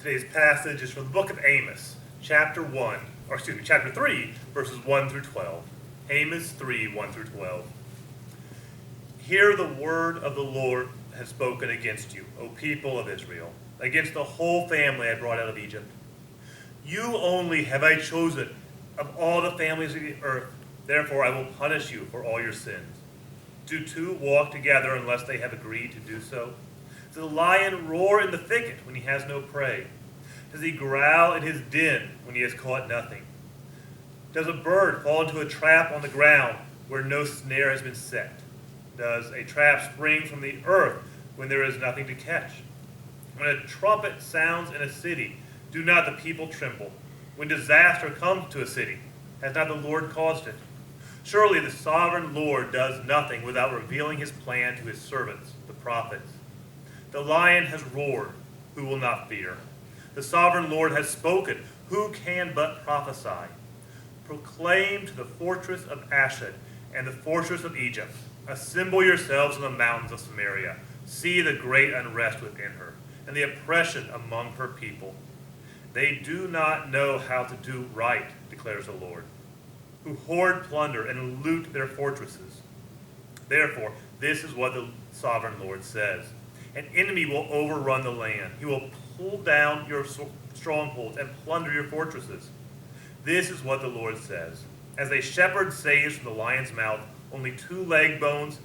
Today's passage is from the book of Amos, chapter 3, verses 1 through 12. Amos 3, 1 through 12. Hear the word of the Lord has spoken against you, O people of Israel, against the whole family I brought out of Egypt. You only have I chosen of all the families of the earth, therefore I will punish you for all your sins. Do two walk together unless they have agreed to do so? Does the lion roar in the thicket when he has no prey? Does he growl in his den when he has caught nothing? Does a bird fall into a trap on the ground where no snare has been set? Does a trap spring from the earth when there is nothing to catch? When a trumpet sounds in a city, do not the people tremble? When disaster comes to a city, has not the Lord caused it? Surely the sovereign Lord does nothing without revealing his plan to his servants, the prophets. The lion has roared, who will not fear? The sovereign Lord has spoken, who can but prophesy? Proclaim to the fortress of Ashdod and the fortress of Egypt, assemble yourselves in the mountains of Samaria. See the great unrest within her, and the oppression among her people. They do not know how to do right, declares the Lord, who hoard plunder and loot their fortresses. Therefore, this is what the sovereign Lord says. An enemy will overrun the land. He will pull down your strongholds and plunder your fortresses. This is what the Lord says. As a shepherd saves from the lion's mouth only 2 leg bones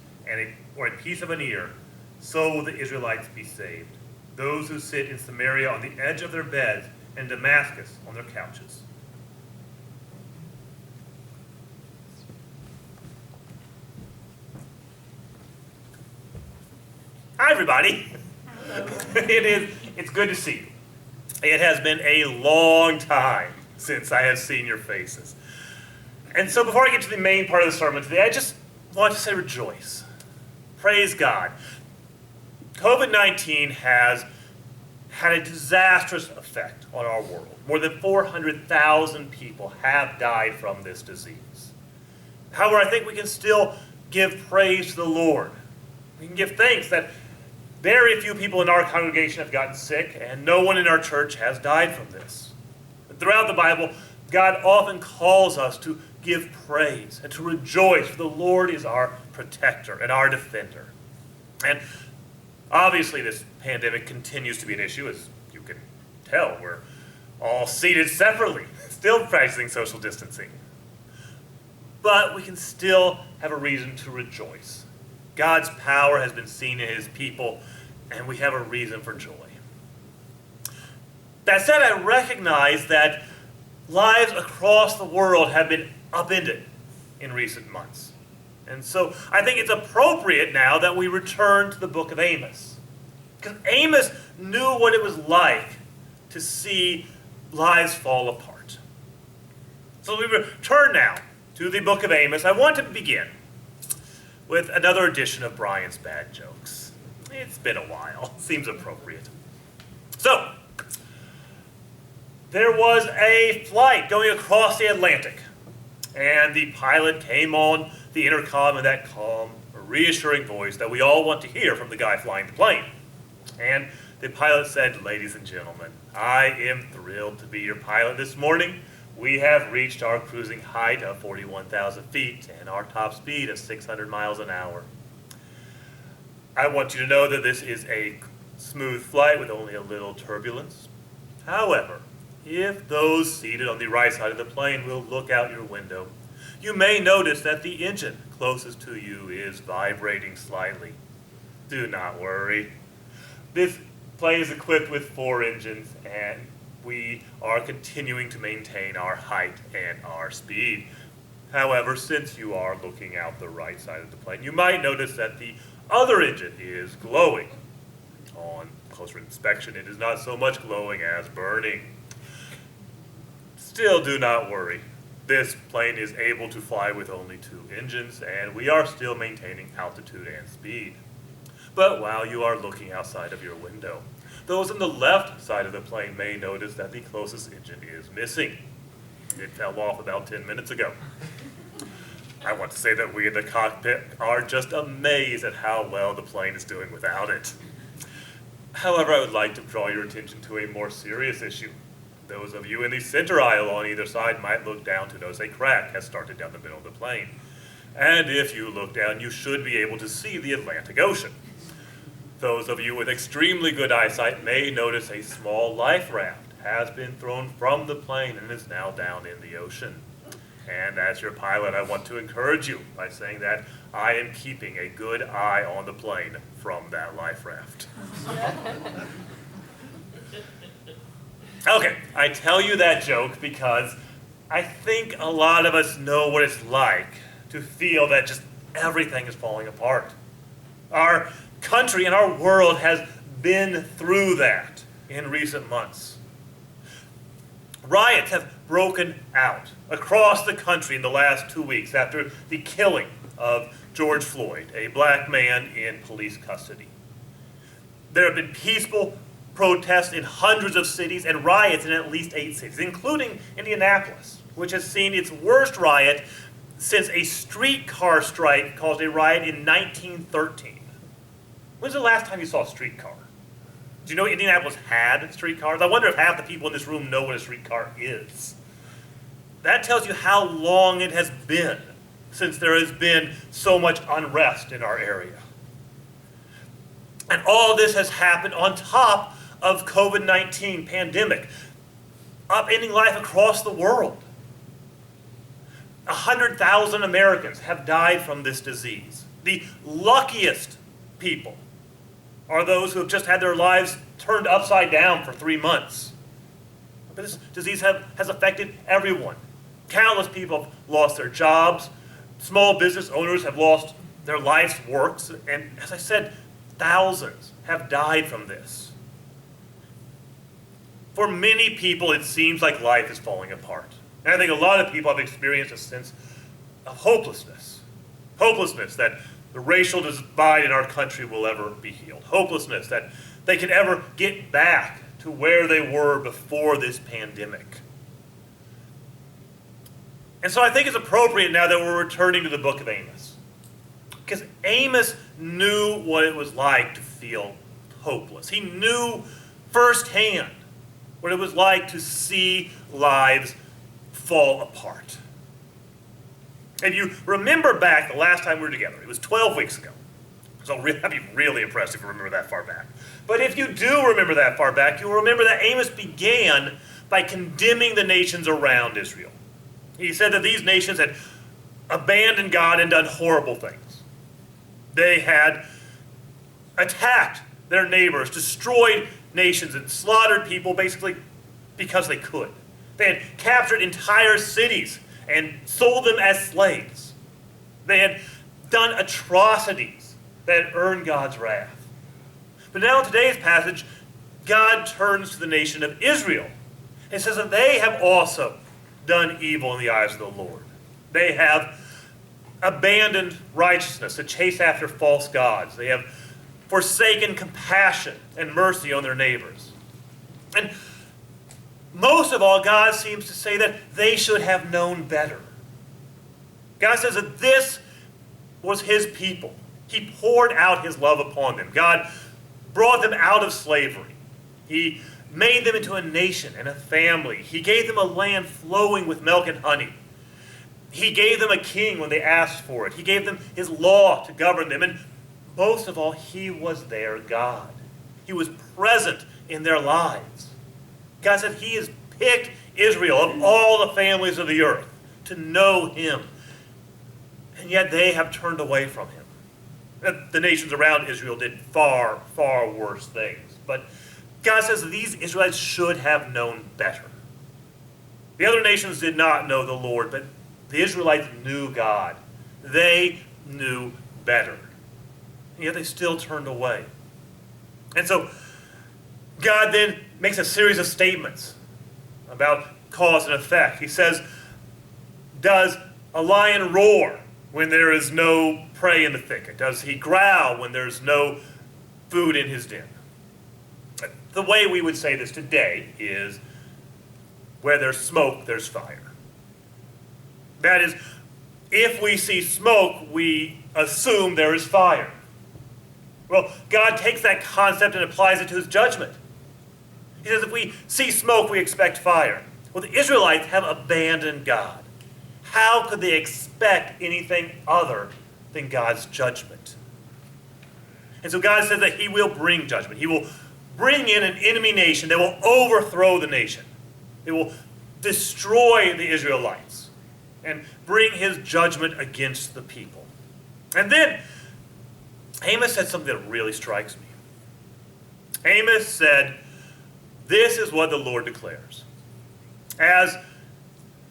or a piece of an ear, so will the Israelites be saved. Those who sit in Samaria on the edge of their beds, and Damascus on their couches. Hi, everybody. It's good to see you. It has been a long time since I have seen your faces. And so before I get to the main part of the sermon today, I just want to say rejoice. Praise God. COVID-19 has had a disastrous effect on our world. More than 400,000 people have died from this disease. However, I think we can still give praise to the Lord. We can give thanks that very few people in our congregation have gotten sick, and no one in our church has died from this. But throughout the Bible, God often calls us to give praise and to rejoice, for the Lord is our protector and our defender. And obviously, this pandemic continues to be an issue, as you can tell. We're all seated separately, still practicing social distancing. But we can still have a reason to rejoice. God's power has been seen in his people, and we have a reason for joy. That said, I recognize that lives across the world have been upended in recent months. And so I think it's appropriate now that we return to the book of Amos. Because Amos knew what it was like to see lives fall apart. So we return now to the book of Amos. I want to begin with another edition of Brian's Bad Jokes. It's been a while. Seems appropriate. So, there was a flight going across the Atlantic, and the pilot came on the intercom in that calm, reassuring voice that we all want to hear from the guy flying the plane. And the pilot said, "Ladies and gentlemen, I am thrilled to be your pilot this morning. We have reached our cruising height of 41,000 feet and our top speed of 600 miles an hour. I want you to know that this is a smooth flight with only a little turbulence. However, if those seated on the right side of the plane will look out your window, you may notice that the engine closest to you is vibrating slightly. Do not worry. This plane is equipped with 4 engines, and we are continuing to maintain our height and our speed. However, since you are looking out the right side of the plane, you might notice that the other engine is glowing. On closer inspection, it is not so much glowing as burning. Still, do not worry. This plane is able to fly with only 2 engines, and we are still maintaining altitude and speed. But while you are looking outside of your window, those on the left side of the plane may notice that the closest engine is missing. It fell off about 10 minutes ago. I want to say that we in the cockpit are just amazed at how well the plane is doing without it. However, I would like to draw your attention to a more serious issue. Those of you in the center aisle on either side might look down to notice a crack has started down the middle of the plane. And if you look down, you should be able to see the Atlantic Ocean. Those of you with extremely good eyesight may notice a small life raft has been thrown from the plane and is now down in the ocean. And as your pilot, I want to encourage you by saying that I am keeping a good eye on the plane from that life raft. Okay, I tell you that joke because I think a lot of us know what it's like to feel that just everything is falling apart. Our country and our world has been through that in recent months. Riots have broken out across the country in the last 2 weeks after the killing of George Floyd, a black man in police custody. There have been peaceful protests in hundreds of cities and riots in at least 8 cities, including Indianapolis, which has seen its worst riot since a streetcar strike caused a riot in 1913. When's the last time you saw a streetcar? Do you know Indianapolis had streetcars? I wonder if half the people in this room know what a streetcar is. That tells you how long it has been since there has been so much unrest in our area. And all this has happened on top of COVID-19 pandemic, upending life across the world. 100,000 Americans have died from this disease. The luckiest people are those who have just had their lives turned upside down for 3 months. But this disease has affected everyone. Countless people have lost their jobs. Small business owners have lost their life's works. And as I said, thousands have died from this. For many people, it seems like life is falling apart. And I think a lot of people have experienced a sense of hopelessness. Hopelessness that the racial divide in our country will ever be healed. Hopelessness that they can ever get back to where they were before this pandemic. And so I think it's appropriate now that we're returning to the book of Amos. Because Amos knew what it was like to feel hopeless. He knew firsthand what it was like to see lives fall apart. If you remember back the last time we were together, it was 12 weeks ago. So I'd be really impressed if you remember that far back. But if you do remember that far back, you'll remember that Amos began by condemning the nations around Israel. He said that these nations had abandoned God and done horrible things. They had attacked their neighbors, destroyed nations, and slaughtered people basically because they could. They had captured entire cities and sold them as slaves. They had done atrocities that had earned God's wrath. But now in today's passage, God turns to the nation of Israel and says that they have also done evil in the eyes of the Lord. They have abandoned righteousness to chase after false gods. They have forsaken compassion and mercy on their neighbors. And most of all, God seems to say that they should have known better. God says that this was his people. He poured out his love upon them. God brought them out of slavery. He made them into a nation and a family. He gave them a land flowing with milk and honey. He gave them a king when they asked for it. He gave them his law to govern them. And most of all, he was their God. He was present in their lives. God said he has picked Israel of all the families of the earth to know him. And yet they have turned away from him. The nations around Israel did far, far worse things. But God says these Israelites should have known better. The other nations did not know the Lord, but the Israelites knew God. They knew better. And yet they still turned away. And so God then makes a series of statements about cause and effect. He says, does a lion roar when there is no prey in the thicket? Does he growl when there's no food in his den? The way we would say this today is, where there's smoke, there's fire. That is, if we see smoke, we assume there is fire. Well, God takes that concept and applies it to his judgment. He says, if we see smoke, we expect fire. Well, the Israelites have abandoned God. How could they expect anything other than God's judgment? And so God says that he will bring judgment. He will bring in an enemy nation that will overthrow the nation. It will destroy the Israelites and bring his judgment against the people. And then Amos said something that really strikes me. Amos said, this is what the Lord declares. As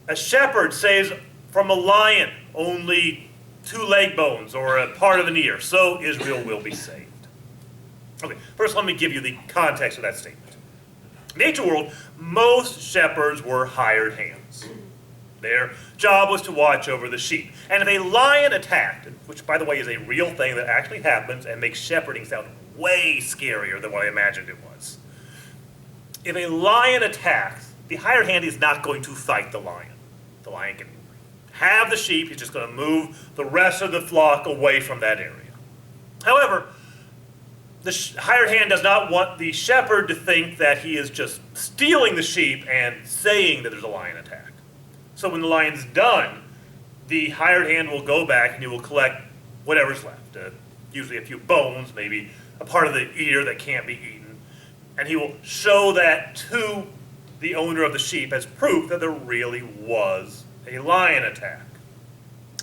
a shepherd saves from a lion only 2 leg bones or a part of an ear, so Israel will be saved. Okay, first let me give you the context of that statement. In the ancient world, most shepherds were hired hands. Their job was to watch over the sheep. And if a lion attacked, which by the way is a real thing that actually happens and makes shepherding sound way scarier than what I imagined it was. If a lion attacks, the hired hand is not going to fight the lion. The lion can have the sheep, he's just going to move the rest of the flock away from that area. However, the hired hand does not want the shepherd to think that he is just stealing the sheep and saying that there's a lion attack. So when the lion's done, the hired hand will go back and he will collect whatever's left, usually a few bones, maybe a part of the ear that can't be eaten, and he will show that to the owner of the sheep as proof that there really was a lion attack.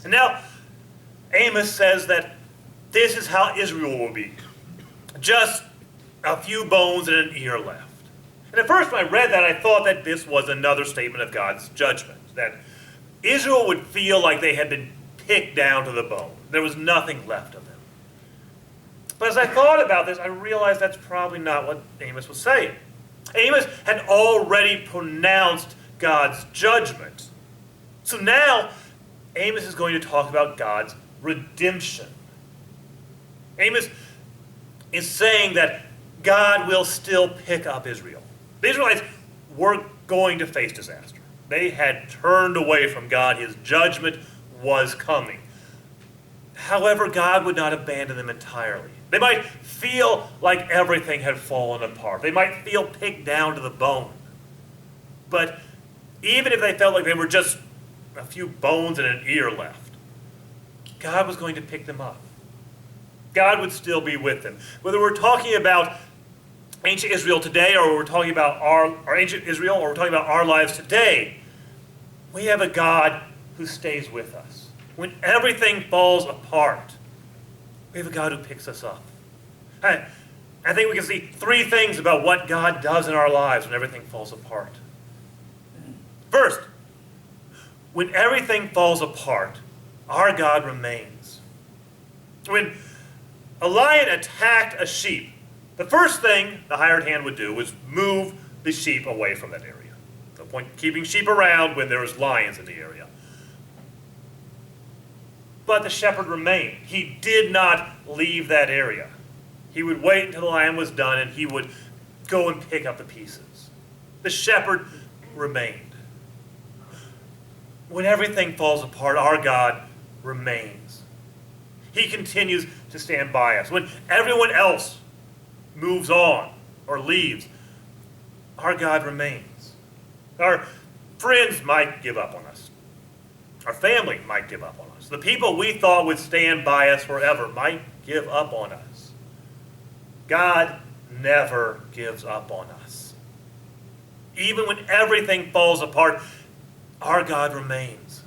And now Amos says that this is how Israel will be. Just a few bones and an ear left. And at first when I read that, I thought that this was another statement of God's judgment, that Israel would feel like they had been picked down to the bone. There was nothing left of them. But as I thought about this, I realized that's probably not what Amos was saying. Amos had already pronounced God's judgment. So now, Amos is going to talk about God's redemption. Amos is saying that God will still pick up Israel. The Israelites were going to face disaster. They had turned away from God. His judgment was coming. However, God would not abandon them entirely. They might feel like everything had fallen apart. They might feel picked down to the bone. But even if they felt like they were just a few bones and an ear left, God was going to pick them up. God would still be with them. Whether we're talking about ancient Israel today, or we're talking about our ancient Israel, or we're talking about our lives today, we have a God who stays with us. When everything falls apart, we have a God who picks us up. I think we can see 3 things about what God does in our lives when everything falls apart. First, when everything falls apart, our God remains. When a lion attacked a sheep, the first thing the hired hand would do was move the sheep away from that area. No point keeping sheep around when there was lions in the area. But the shepherd remained. He did not leave that area. He would wait until the lion was done and he would go and pick up the pieces. The shepherd remained. When everything falls apart, our God remains. He continues to stand by us. When everyone else moves on or leaves, our God remains. Our friends might give up on us. Our family might give up on us. The people we thought would stand by us forever might give up on us. God never gives up on us. Even when everything falls apart, our God remains.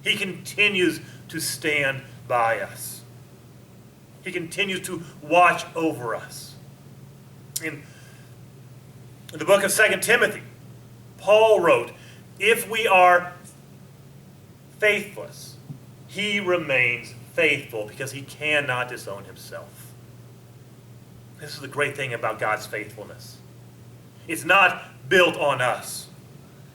He continues to stand by us. He continues to watch over us. In the book of 2 Timothy, Paul wrote, if we are faithless, he remains faithful because he cannot disown himself. This is the great thing about God's faithfulness. It's not built on us.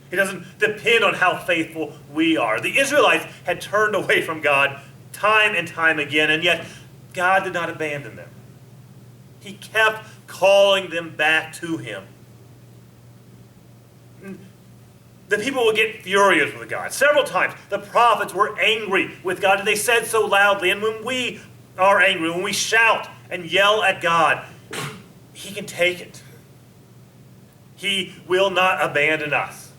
It doesn't depend on how faithful we are. The Israelites had turned away from God time and time again, and yet God did not abandon them. He kept calling them back to him. The people would get furious with God. Several times the prophets were angry with God, and they said so loudly. And when we are angry, when we shout and yell at God, he can take it. He will not abandon us.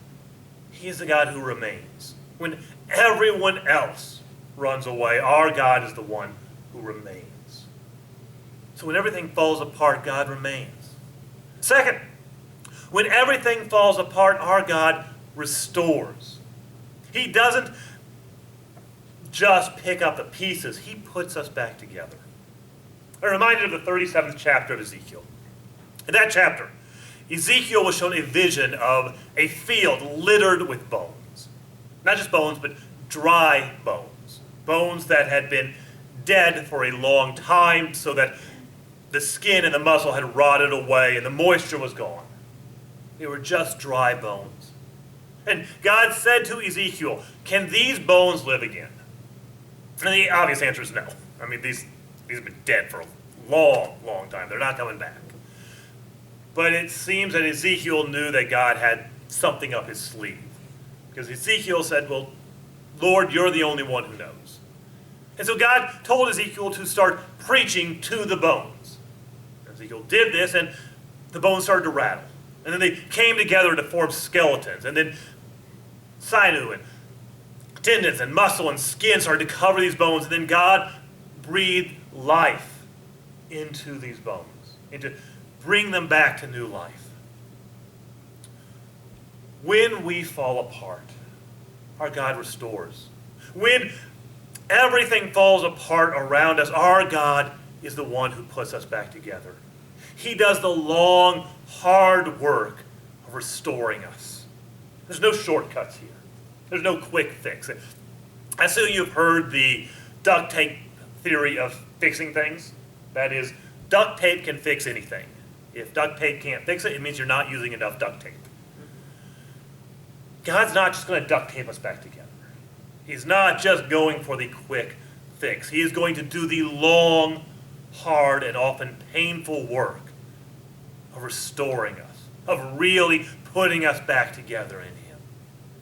He is the God who remains. When everyone else runs away, our God is the one who remains. So when everything falls apart, God remains. Second, when everything falls apart, our God restores. He doesn't just pick up the pieces. He puts us back together. I'm reminded of the 37th chapter of Ezekiel. In that chapter, Ezekiel was shown a vision of a field littered with bones. Not just bones, but dry bones. Bones that had been dead for a long time so that the skin and the muscle had rotted away and the moisture was gone. They were just dry bones. And God said to Ezekiel, can these bones live again? And the obvious answer is no. I mean, these have been dead for a long, long time. They're not coming back. But it seems that Ezekiel knew that God had something up his sleeve. Because Ezekiel said, well, Lord, you're the only one who knows. And so God told Ezekiel to start preaching to the bones. Ezekiel did this, and the bones started to rattle. And then they came together to form skeletons. And then sinew and tendons and muscle and skin started to cover these bones. And then God breathed life into these bones, and to bring them back to new life. When we fall apart, our God restores. When everything falls apart around us, our God is the one who puts us back together. He does the long, hard work of restoring us. There's no shortcuts here. There's no quick fix. I assume you've heard the duct tape theory of fixing things. That is, duct tape can fix anything. If duct tape can't fix it, it means you're not using enough duct tape. God's not just going to duct tape us back together. He's not just going for the quick fix. He is going to do the long, hard, and often painful work of restoring us, of really putting us back together in Him.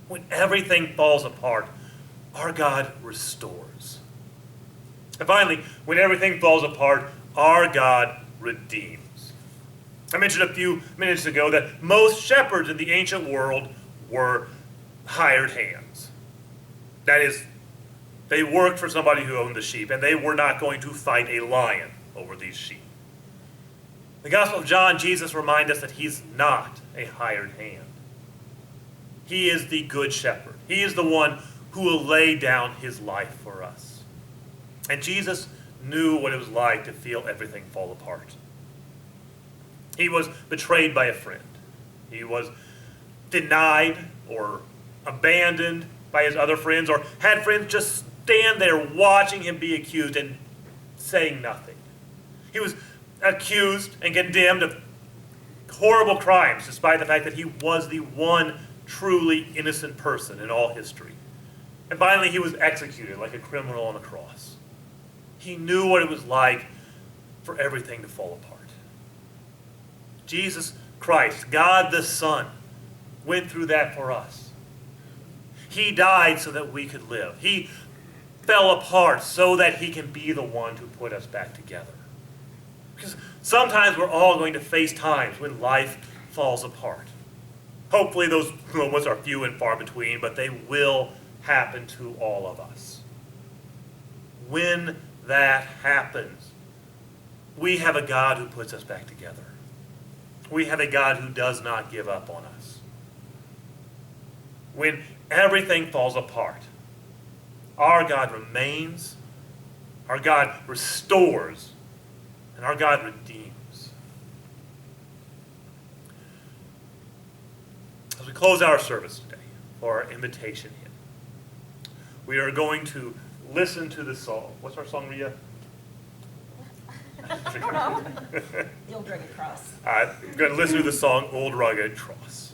When everything falls apart, our God restores. And finally, when everything falls apart, our God redeems. I mentioned a few minutes ago that most shepherds in the ancient world were hired hands. That is, they worked for somebody who owned the sheep, and they were not going to fight a lion over these sheep. The Gospel of John, Jesus reminds us that He's not a hired hand. He is the good shepherd. He is the one who will lay down His life for us. And Jesus knew what it was like to feel everything fall apart. He was betrayed by a friend. He was denied or abandoned by his other friends, or had friends just stand there watching him be accused and saying nothing. He was accused and condemned of horrible crimes, despite the fact that he was the one truly innocent person in all history. And finally, he was executed like a criminal on the cross. He knew what it was like for everything to fall apart. Jesus Christ, God the Son, went through that for us. He died so that we could live. He fell apart so that He can be the one to put us back together. Because sometimes we're all going to face times when life falls apart. Hopefully those moments are few and far between, but they will happen to all of us. When that happens, we have a God who puts us back together. We have a God who does not give up on us. When everything falls apart, our God remains, our God restores, and our God redeems. As we close our service today for our invitation hymn, we are going to listen to the song. What's our song, Rhea? The Old Rugged Cross. We're going to listen to the song, Old Rugged Cross.